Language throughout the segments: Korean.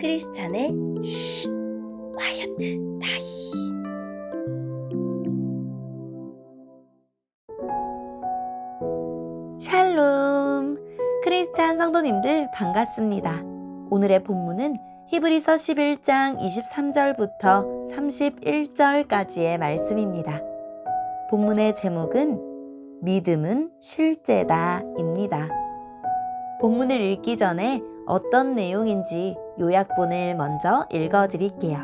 크리스찬의 쉿 콰이어트 타임. 샬롬, 크리스찬 성도님들 반갑습니다. 오늘의 본문은 히브리서 11장 23절부터 31절까지의 말씀입니다. 본문의 제목은 믿음은 실제다 입니다. 본문을 읽기 전에 어떤 내용인지 요약본을 먼저 읽어드릴게요.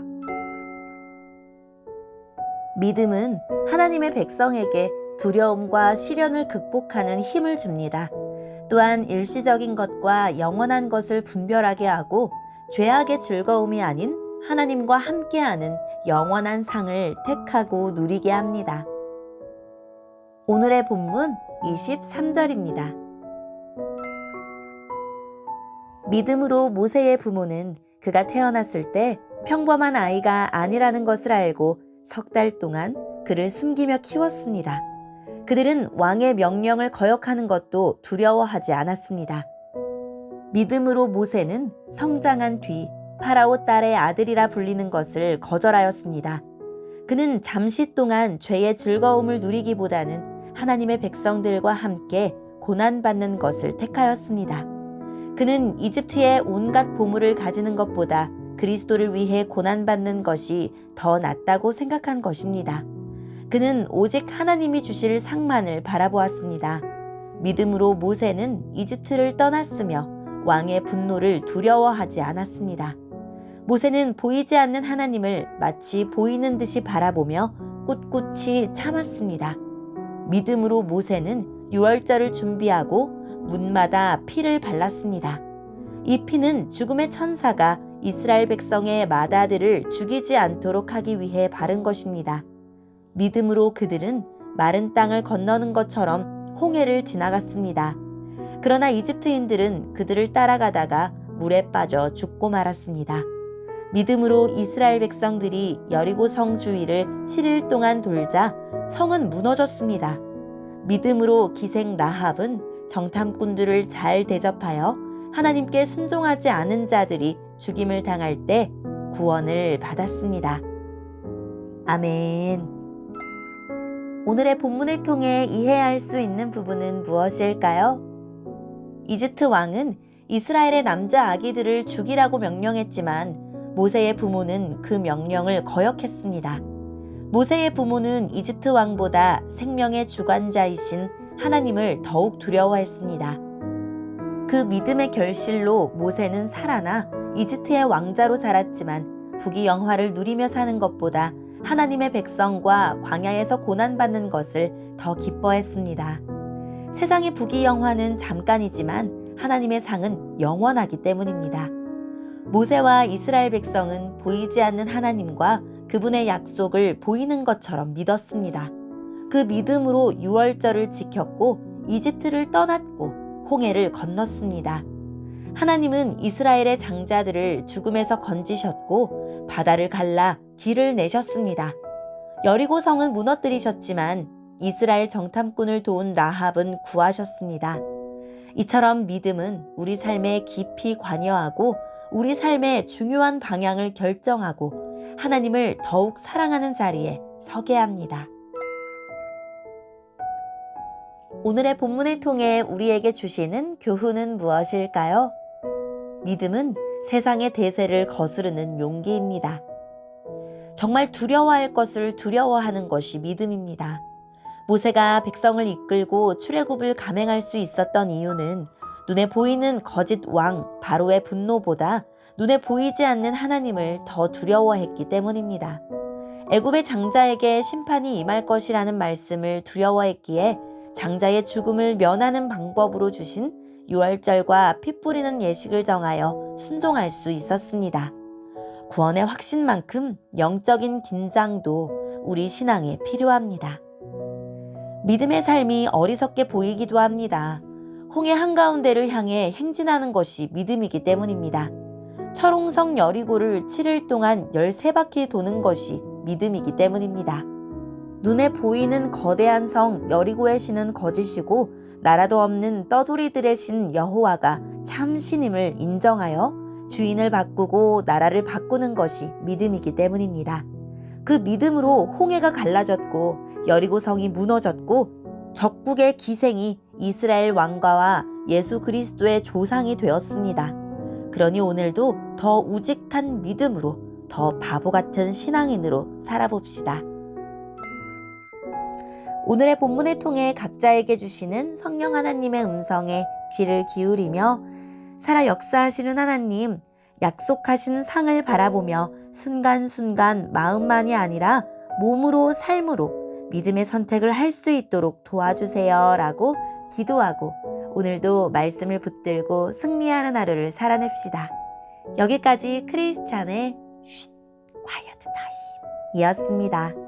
믿음은 하나님의 백성에게 두려움과 시련을 극복하는 힘을 줍니다. 또한 일시적인 것과 영원한 것을 분별하게 하고 죄악의 즐거움이 아닌 하나님과 함께하는 영원한 상을 택하고 누리게 합니다. 오늘의 본문 23절입니다. 믿음으로 모세의 부모는 그가 태어났을 때 평범한 아이가 아니라는 것을 알고 석 달 동안 그를 숨기며 키웠습니다. 그들은 왕의 명령을 거역하는 것도 두려워하지 않았습니다. 믿음으로 모세는 성장한 뒤 파라오 딸의 아들이라 불리는 것을 거절하였습니다. 그는 잠시 동안 죄의 즐거움을 누리기보다는 하나님의 백성들과 함께 고난받는 것을 택하였습니다. 그는 이집트의 온갖 보물을 가지는 것보다 그리스도를 위해 고난받는 것이 더 낫다고 생각한 것입니다. 그는 오직 하나님이 주실 상만을 바라보았습니다. 믿음으로 모세는 이집트를 떠났으며 왕의 분노를 두려워하지 않았습니다. 모세는 보이지 않는 하나님을 마치 보이는 듯이 바라보며 꿋꿋이 참았습니다. 믿음으로 모세는 유월절을 준비하고 문마다 피를 발랐습니다. 이 피는 죽음의 천사가 이스라엘 백성의 맏아들을 죽이지 않도록 하기 위해 바른 것입니다. 믿음으로 그들은 마른 땅을 건너는 것처럼 홍해를 지나갔습니다. 그러나 이집트인들은 그들을 따라가다가 물에 빠져 죽고 말았습니다. 믿음으로 이스라엘 백성들이 여리고 성 주위를 7일 동안 돌자 성은 무너졌습니다. 믿음으로 기생 라합은 정탐꾼들을 잘 대접하여 하나님께 순종하지 않은 자들이 죽임을 당할 때 구원을 받았습니다. 아멘. 오늘의 본문을 통해 이해할 수 있는 부분은 무엇일까요? 이집트 왕은 이스라엘의 남자 아기들을 죽이라고 명령했지만 모세의 부모는 그 명령을 거역했습니다. 모세의 부모는 이집트 왕보다 생명의 주관자이신 하나님을 더욱 두려워했습니다. 그 믿음의 결실로 모세는 살아나 이집트의 왕자로 살았지만 부귀영화를 누리며 사는 것보다 하나님의 백성과 광야에서 고난받는 것을 더 기뻐했습니다. 세상의 부귀영화는 잠깐이지만 하나님의 상은 영원하기 때문입니다. 모세와 이스라엘 백성은 보이지 않는 하나님과 그분의 약속을 보이는 것처럼 믿었습니다. 그 믿음으로 유월절을 지켰고 이집트를 떠났고 홍해를 건넜습니다. 하나님은 이스라엘의 장자들을 죽음에서 건지셨고 바다를 갈라 길을 내셨습니다. 여리고 성은 무너뜨리셨지만 이스라엘 정탐꾼을 도운 라합은 구하셨습니다. 이처럼 믿음은 우리 삶에 깊이 관여하고 우리 삶의 중요한 방향을 결정하고 하나님을 더욱 사랑하는 자리에 서게 합니다. 오늘의 본문을 통해 우리에게 주시는 교훈은 무엇일까요? 믿음은 세상의 대세를 거스르는 용기입니다. 정말 두려워할 것을 두려워하는 것이 믿음입니다. 모세가 백성을 이끌고 출애굽을 감행할 수 있었던 이유는 눈에 보이는 거짓 왕 바로의 분노보다 눈에 보이지 않는 하나님을 더 두려워했기 때문입니다. 애굽의 장자에게 심판이 임할 것이라는 말씀을 두려워했기에 장자의 죽음을 면하는 방법으로 주신 유월절과 피 뿌리는 예식을 정하여 순종할 수 있었습니다. 구원의 확신만큼 영적인 긴장도 우리 신앙에 필요합니다. 믿음의 삶이 어리석게 보이기도 합니다. 홍해 한가운데를 향해 행진하는 것이 믿음이기 때문입니다. 철옹성 여리고를 7일 동안 13바퀴 도는 것이 믿음이기 때문입니다. 눈에 보이는 거대한 성 여리고의 신은 거짓이고 나라도 없는 떠돌이들의 신 여호와가 참 신임을 인정하여 주인을 바꾸고 나라를 바꾸는 것이 믿음이기 때문입니다. 그 믿음으로 홍해가 갈라졌고 여리고 성이 무너졌고 적국의 기생이 이스라엘 왕가와 예수 그리스도의 조상이 되었습니다. 그러니 오늘도 더 우직한 믿음으로 더 바보 같은 신앙인으로 살아봅시다. 오늘의 본문을 통해 각자에게 주시는 성령 하나님의 음성에 귀를 기울이며 살아 역사하시는 하나님, 약속하신 상을 바라보며 순간순간 마음만이 아니라 몸으로 삶으로 믿음의 선택을 할 수 있도록 도와주세요 라고 기도하고 오늘도 말씀을 붙들고 승리하는 하루를 살아냅시다. 여기까지 크리스찬의 쉿, quiet time 이었습니다.